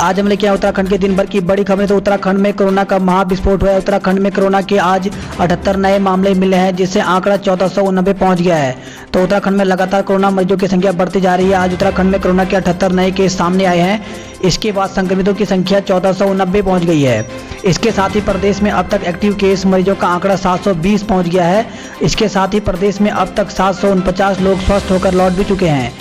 आज हम लेके आए उत्तराखंड के दिन भर की बड़ी खबरें। तो उत्तराखंड में कोरोना का महाविस्फोट हुआ है। उत्तराखंड में कोरोना के आज 78 नए मामले मिले हैं, जिससे आंकड़ा 1489 पहुंच गया है। तो उत्तराखंड में लगातार कोरोना मरीजों की संख्या बढ़ती जा रही है। आज उत्तराखंड में कोरोना के 78 नए केस सामने आए हैं। इसके बाद संक्रमितों की संख्या 1489 पहुंच गई है। इसके साथ ही प्रदेश में अब तक एक्टिव केस मरीजों का आंकड़ा 720 पहुंच गया है। इसके साथ ही प्रदेश में अब तक 749 लोग स्वस्थ होकर लौट भी चुके हैं।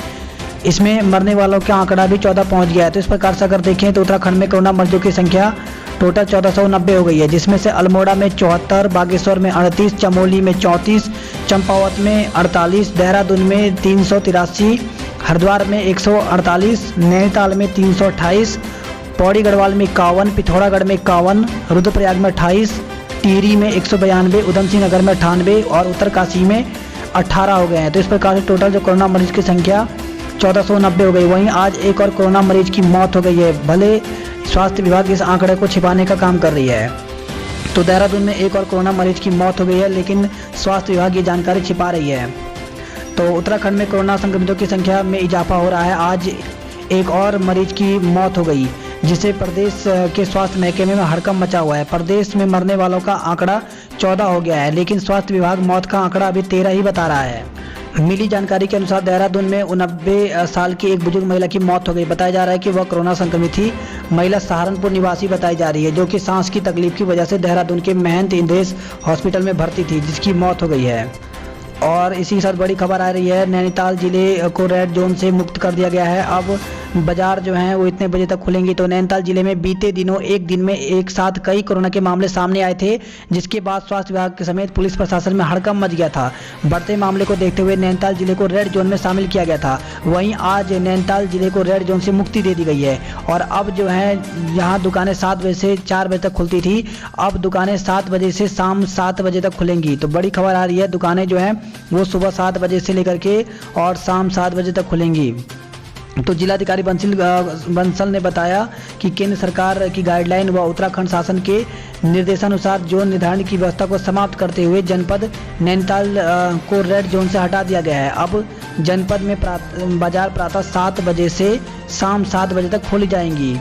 इसमें मरने वालों का आंकड़ा भी 14 पहुंच गया है। तो इस प्रकार से अगर देखें तो उत्तराखंड में कोरोना मरीजों की संख्या टोटल 1490 हो गई है, जिसमें से अल्मोड़ा में 74, बागेश्वर में 38, चमोली में 34, चंपावत में 48, देहरादून में 383, हरिद्वार में 148, नैनीताल में 328, पौड़ी गढ़वाल में 51, पिथौरागढ़ में 51, रुद्रप्रयाग में 28, टिहरी में 192, उधम सिंह नगर में 98 और उत्तरकाशी में 18 हो गए हैं। तो इस प्रकार से टोटल जो कोरोना मरीज की संख्या 1490 हो गई। वहीं आज एक और कोरोना मरीज की मौत हो गई है। भले स्वास्थ्य विभाग इस आंकड़े को छिपाने का काम कर रही है। तो देहरादून में एक और कोरोना मरीज की मौत हो गई है, लेकिन स्वास्थ्य विभाग ये जानकारी छिपा रही है। तो उत्तराखंड में कोरोना संक्रमितों की संख्या में इजाफा हो रहा है। आज एक और मरीज की मौत हो गई, जिससे प्रदेश के स्वास्थ्य महकमे में हड़कंप मचा हुआ है। प्रदेश में मरने वालों का आंकड़ा 14 हो गया है, लेकिन स्वास्थ्य विभाग मौत का आंकड़ा अभी 13 ही बता रहा है। मिली जानकारी के अनुसार देहरादून में 89 साल की एक बुजुर्ग महिला की मौत हो गई। बताया जा रहा है कि वह कोरोना संक्रमित थी। महिला सहारनपुर निवासी बताई जा रही है, जो कि सांस की तकलीफ की वजह से देहरादून के महंत इंद्रेश हॉस्पिटल में भर्ती थी, जिसकी मौत हो गई है। और इसी के साथ बड़ी खबर आ रही है, नैनीताल जिले को रेड जोन से मुक्त कर दिया गया है। अब बाजार जो हैं वो इतने बजे तक खुलेंगी। तो नैनीताल जिले में बीते दिनों एक दिन में एक साथ कई कोरोना के मामले सामने आए थे, जिसके बाद स्वास्थ्य विभाग के समेत पुलिस प्रशासन में हड़कंप मच गया था। बढ़ते मामले को देखते हुए नैनीताल जिले को रेड जोन में शामिल किया गया था। वहीं आज नैनीताल जिले को रेड जोन से मुक्ति दे दी गई है। और अब जो है यहाँ दुकानें 7 बजे से 4 बजे तक खुलती थी, अब दुकानें 7 बजे से शाम 7 बजे तक खुलेंगी। तो बड़ी खबर आ रही है, दुकानें जो हैं वो सुबह 7 बजे से लेकर के और शाम 7 बजे तक खुलेंगी। तो जिलाधिकारी बंसल ने बताया कि केंद्र सरकार की गाइडलाइन व उत्तराखंड शासन के निर्देशानुसार जोन निर्धारण की व्यवस्था को समाप्त करते हुए जनपद नैनीताल को रेड जोन से हटा दिया गया है। अब जनपद में बाजार प्रातः 7 बजे से शाम 7 बजे तक खोली जाएंगी।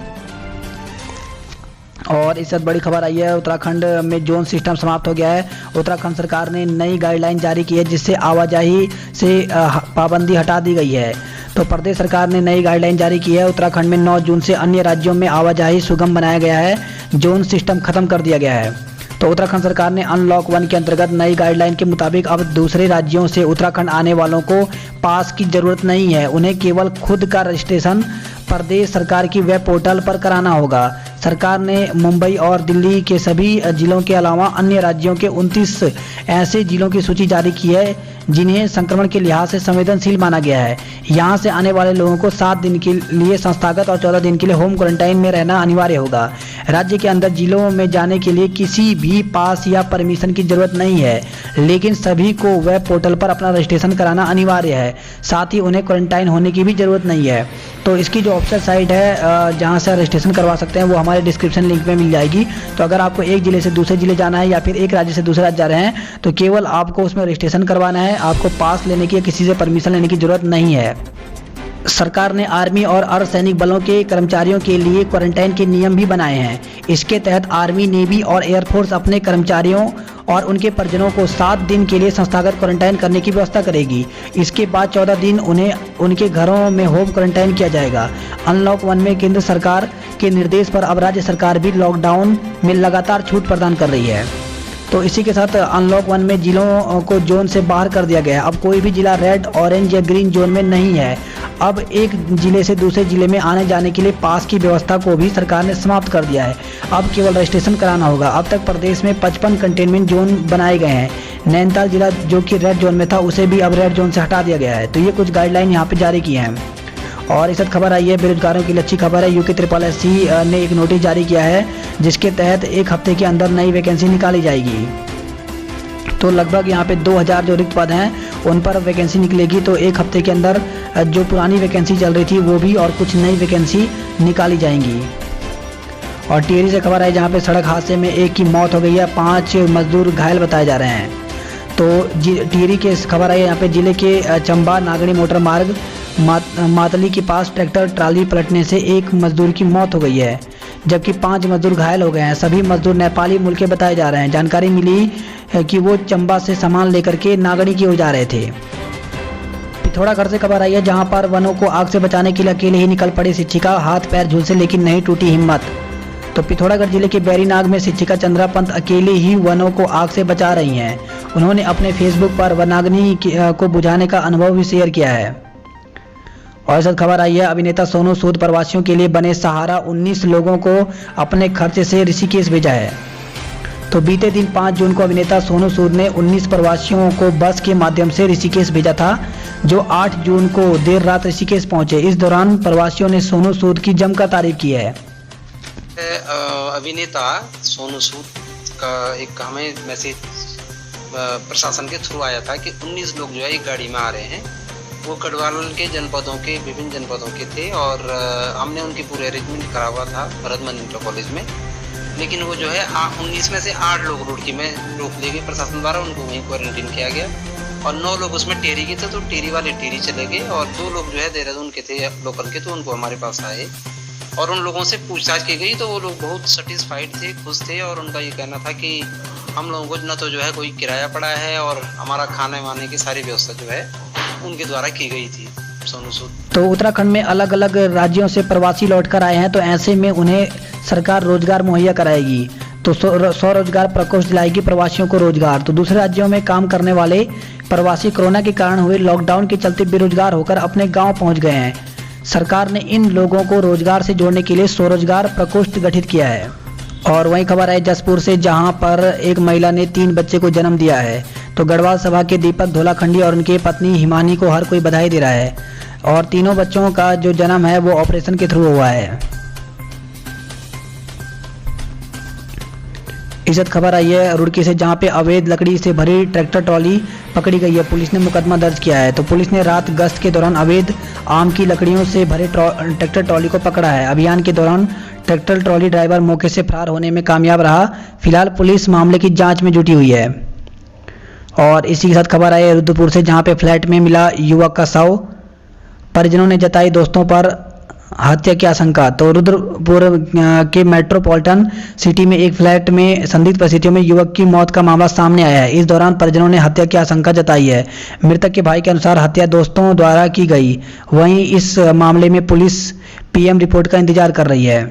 और इस बड़ी खबर आई है, उत्तराखंड में जोन सिस्टम समाप्त हो गया है। उत्तराखंड सरकार ने नई गाइडलाइन जारी की है, जिससे आवाजाही से पाबंदी हटा दी गई है। तो प्रदेश सरकार ने नई गाइडलाइन जारी की है। उत्तराखंड में 9 जून से अन्य राज्यों में आवाजाही सुगम बनाया गया है। जोन सिस्टम खत्म कर दिया गया है। तो उत्तराखंड सरकार ने अनलॉक 1 के अंतर्गत नई गाइडलाइन के मुताबिक अब दूसरे राज्यों से उत्तराखंड आने वालों को पास की जरूरत नहीं है। उन्हें केवल खुद का रजिस्ट्रेशन प्रदेश सरकार की वेब पोर्टल पर कराना होगा। सरकार ने मुंबई और दिल्ली के सभी जिलों के अलावा अन्य राज्यों के 29 ऐसे जिलों की सूची जारी की है, जिन्हें संक्रमण के लिहाज से संवेदनशील माना गया है। यहाँ से आने वाले लोगों को 7 दिन के लिए संस्थागत और 14 दिन के लिए होम क्वारंटाइन में रहना अनिवार्य होगा। राज्य के अंदर जिलों में जाने के लिए किसी भी पास या परमिशन की जरूरत नहीं है, लेकिन सभी को वेब पोर्टल पर अपना रजिस्ट्रेशन कराना अनिवार्य है। साथ ही उन्हें क्वारंटाइन होने की भी जरूरत नहीं है। तो इसकी जो ऑफिशियल साइट है जहाँ से रजिस्ट्रेशन करवा सकते हैं, वो हमारे डिस्क्रिप्शन लिंक में मिल जाएगी। तो अगर आपको एक जिले से दूसरे जिले जाना है या फिर एक राज्य से दूसरे राज्य जा रहे हैं, तो केवल आपको उसमें रजिस्ट्रेशन करवाना है। आपको पास लेने की या किसी से परमिशन लेने की जरूरत नहीं है। सरकार ने आर्मी और अर्धसैनिक बलों के कर्मचारियों के लिए क्वारंटाइन के नियम भी बनाए हैं। इसके तहत आर्मी, नेवी और एयरफोर्स अपने कर्मचारियों और उनके परिजनों को 7 दिन के लिए संस्थागत क्वारंटाइन करने की व्यवस्था करेगी। इसके बाद 14 दिन उन्हें उनके घरों में होम क्वारंटाइन किया जाएगा। अनलॉक 1 में केंद्र सरकार के निर्देश पर अब राज्य सरकार भी लॉकडाउन में लगातार छूट प्रदान कर रही है। तो इसी के साथ अनलॉक 1 में जिलों को जोन से बाहर कर दिया गया है। अब कोई भी जिला रेड, ऑरेंज या ग्रीन जोन में नहीं है। अब एक जिले से दूसरे जिले में आने जाने के लिए पास की व्यवस्था को भी सरकार ने समाप्त कर दिया है। अब केवल रजिस्ट्रेशन कराना होगा। अब तक प्रदेश में 55 कंटेनमेंट जोन बनाए गए हैं। नैनीताल जिला जो कि रेड जोन में था, उसे भी अब रेड जोन से हटा दिया गया है। तो ये कुछ गाइडलाइन यहाँ पे जारी की हैं। और इस खबर आई है, बेरोजगारों के लिए अच्छी खबर है। यूके SSSC ने एक नोटिस जारी किया है, जिसके तहत 1 हफ्ते के अंदर नई वैकेंसी निकाली जाएगी। तो लगभग यहाँ पे 2000 जो रिक्त पद हैं उन पर वैकेंसी निकलेगी। तो 1 हफ्ते के अंदर जो पुरानी वैकेंसी चल रही थी वो भी और कुछ नई वैकेंसी निकाली जाएंगी। और टिहरी से खबर आई, जहाँ पे सड़क हादसे में 1 की मौत हो गई है, 5 मजदूर घायल बताए जा रहे हैं। तो टिहरी के खबर आई, यहाँ पे जिले के चंबा नागड़ी मोटर मार्ग मातली के पास ट्रैक्टर ट्राली पलटने से एक मजदूर की मौत हो गई है, जबकि 5 मजदूर घायल हो गए हैं। सभी मजदूर नेपाली मूल के बताए जा रहे हैं। जानकारी मिली है कि वो चंबा से सामान लेकर के नागड़ी की ओर जा रहे थे। पिथौरागढ़ से खबर आई है, जहां पर वनों को आग से बचाने के लिए अकेले ही निकल पड़ी शिक्षिका, हाथ पैर झुलसे लेकिन नहीं टूटी हिम्मत। तो पिथौरागढ़ जिले के बैरीनाग में शिक्षिका चंद्रा पंत अकेले ही वनों को आग से बचा रही हैं। उन्होंने अपने फेसबुक पर वनाग्नि को बुझाने का अनुभव भी शेयर किया है। और साथ खबर आई है, अभिनेता सोनू सूद प्रवासियों के लिए बने सहारा, 19 लोगों को अपने खर्चे से ऋषिकेश भेजा है। तो बीते दिन 5 जून को अभिनेता सोनू सूद ने 19 प्रवासियों को बस के माध्यम से ऋषिकेश भेजा था, जो 8 जून को देर रात ऋषिकेश पहुंचे। इस दौरान प्रवासियों ने सोनू सूद की जमकर तारीफ की है। अभिनेता सोनू सूद का एक हमें मैसेज प्रशासन के थ्रू आया था कि 19 लोग जो है एक गाड़ी में आ रहे हैं। वो गढ़वाल के जनपदों के विभिन्न जनपदों के थे और हमने उनकी पूरे अरेंजमेंट करा हुआ था भरतमन इंटर कॉलेज में। लेकिन वो जो है 19 में से 8 लोग रुड़की में रोक लिए गए प्रशासन द्वारा, उनको वहीं क्वारंटीन किया गया और 9 लोग उसमें टेरी के थे, तो टेरी वाले टेरी चले गए और 2 लोग जो है देहरादून के थे लोकल के, तो उनको हमारे पास आए और उन लोगों से पूछताछ की गई। तो वो लोग बहुत सेटिस्फाइड थे, खुश थे और उनका ये कहना था कि हम लोगों को न तो जो है कोई किराया पड़ा है और हमारा खाने वाने की सारी व्यवस्था जो है उनके द्वारा की गई थी। सोनू सूद तो उत्तराखंड में अलग अलग राज्यों से प्रवासी लौटकर आए हैं, तो ऐसे में उन्हें सरकार रोजगार मुहैया कराएगी। तो स्वरोजगार प्रकोष्ठ दिलाएगी प्रवासियों को रोजगार। तो दूसरे राज्यों में काम करने वाले प्रवासी कोरोना के कारण हुए लॉकडाउन के चलते बेरोजगार होकर अपने गाँव पहुँच गए हैं। सरकार ने इन लोगों को रोजगार से जोड़ने के लिए स्वरोजगार प्रकोष्ठ गठित किया है। और वहीं खबर है जसपुर से, जहां पर एक महिला ने 3 बच्चे को जन्म दिया है। तो गढ़वाल सभा के दीपक धोलाखंडी और उनकी पत्नी हिमानी को हर कोई बधाई दे रहा है और तीनों बच्चों का जो जन्म है वो ऑपरेशन के थ्रू हुआ है। इज्जत खबर आई है रुड़की से, जहां पे अवैध लकड़ी से भरी ट्रैक्टर ट्रॉली पकड़ी गई है। पुलिस ने मुकदमा दर्ज किया है। तो पुलिस ने रात गश्त के दौरान अवैध आम की लकड़ियों से भरे ट्रैक्टर ट्रॉली को पकड़ा है। अभियान के दौरान ट्रैक्टर ट्रॉली ड्राइवर मौके से फरार होने में कामयाब रहा। फिलहाल पुलिस मामले की जांच में जुटी हुई है। और इसी के साथ खबर आई रुद्रपुर से, जहां पे फ्लैट में मिला युवक का शव, परिजनों ने जताई दोस्तों पर हत्या की आशंका। तो रुद्रपुर के मेट्रोपॉलिटन सिटी में एक फ्लैट में संदिग्ध परिस्थितियों में युवक की मौत का मामला सामने आया है। इस दौरान परिजनों ने हत्या की आशंका जताई है। मृतक के भाई के अनुसार हत्या दोस्तों द्वारा की गई। वहीं इस मामले में पुलिस पीएम रिपोर्ट का इंतजार कर रही है।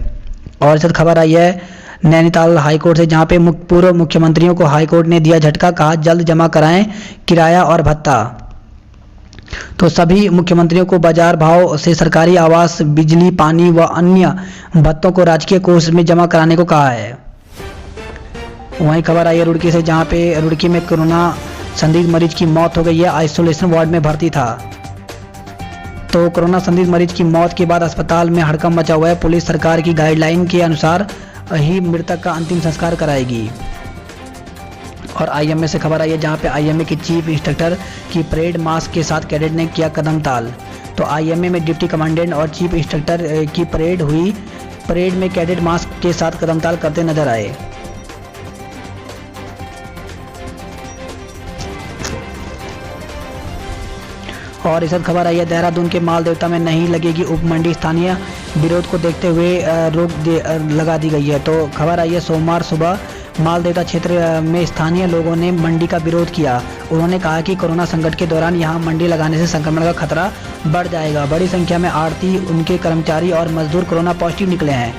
और इस खबर आई है नैनीताल हाईकोर्ट से, जहां पे पूर्व मुख्यमंत्रियों को हाईकोर्ट ने दिया झटका, कहा जल्द जमा कराएं किराया और भत्ता। तो सभी मुख्यमंत्रियों को बाजार भाव से सरकारी आवास, बिजली, पानी व अन्य भत्तों को राजकीय कोष में जमा कराने को कहा है। वहीं खबर आई है रुड़की से, जहां पे रुड़की में कोरोना संदिग्ध मरीज की मौत हो गई है, आइसोलेशन वार्ड में भर्ती था। तो कोरोना संदिग्ध मरीज की मौत के बाद अस्पताल में हड़कंप मचा हुआ है। पुलिस सरकार की गाइडलाइन के अनुसार ही मृतक का अंतिम संस्कार कराएगी। और आईएमए से खबर आई है, जहां पे आईएमए के चीफ इंस्ट्रक्टर की परेड मास्क के साथ कैडेट ने किया कदम ताल। तो आईएमए में डिप्टी कमांडेंट और चीफ इंस्ट्रक्टर की परेड हुई। परेड में कैडेट मास्क के साथ कदम ताल करते नजर आए। और इस खबर आई है देहरादून के माल देवता में नहीं लगेगी उप मंडी, स्थानीय विरोध को देखते हुए लगा दी गई है। तो खबर आई है सोमवार सुबह माल देवता क्षेत्र में स्थानीय लोगों ने मंडी का विरोध किया। उन्होंने कहा कि कोरोना संकट के दौरान यहां मंडी लगाने से संक्रमण का खतरा बढ़ जाएगा। बड़ी संख्या में आढ़ती, उनके कर्मचारी और मजदूर कोरोना पॉजिटिव निकले हैं।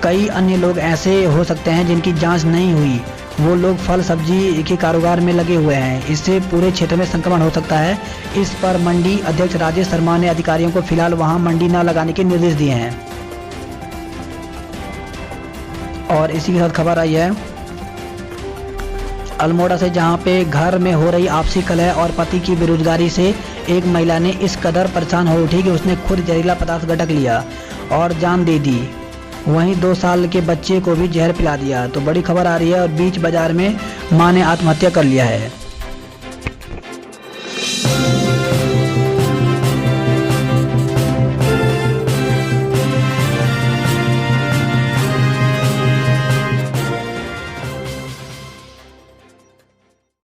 कई अन्य लोग ऐसे हो सकते हैं जिनकी जांच नहीं हुई। वो लोग फल सब्जी के कारोबार में लगे हुए हैं। इससे पूरे क्षेत्र में संक्रमण हो सकता है। इस पर मंडी अध्यक्ष राजेश शर्मा ने अधिकारियों को फिलहाल वहां मंडी न लगाने के निर्देश दिए हैं। और इसी के साथ खबर आई है अल्मोड़ा से, जहां पे घर में हो रही आपसी कलह और पति की बेरोजगारी से एक महिला ने इस कदर परेशान हो उठी कि उसने खुद जहरीला पदार्थ गटक लिया और जान दे दी। वहीं 2 साल के बच्चे को भी जहर पिला दिया। तो बड़ी खबर आ रही है। और बीच बाजार में मां ने आत्महत्या कर लिया है।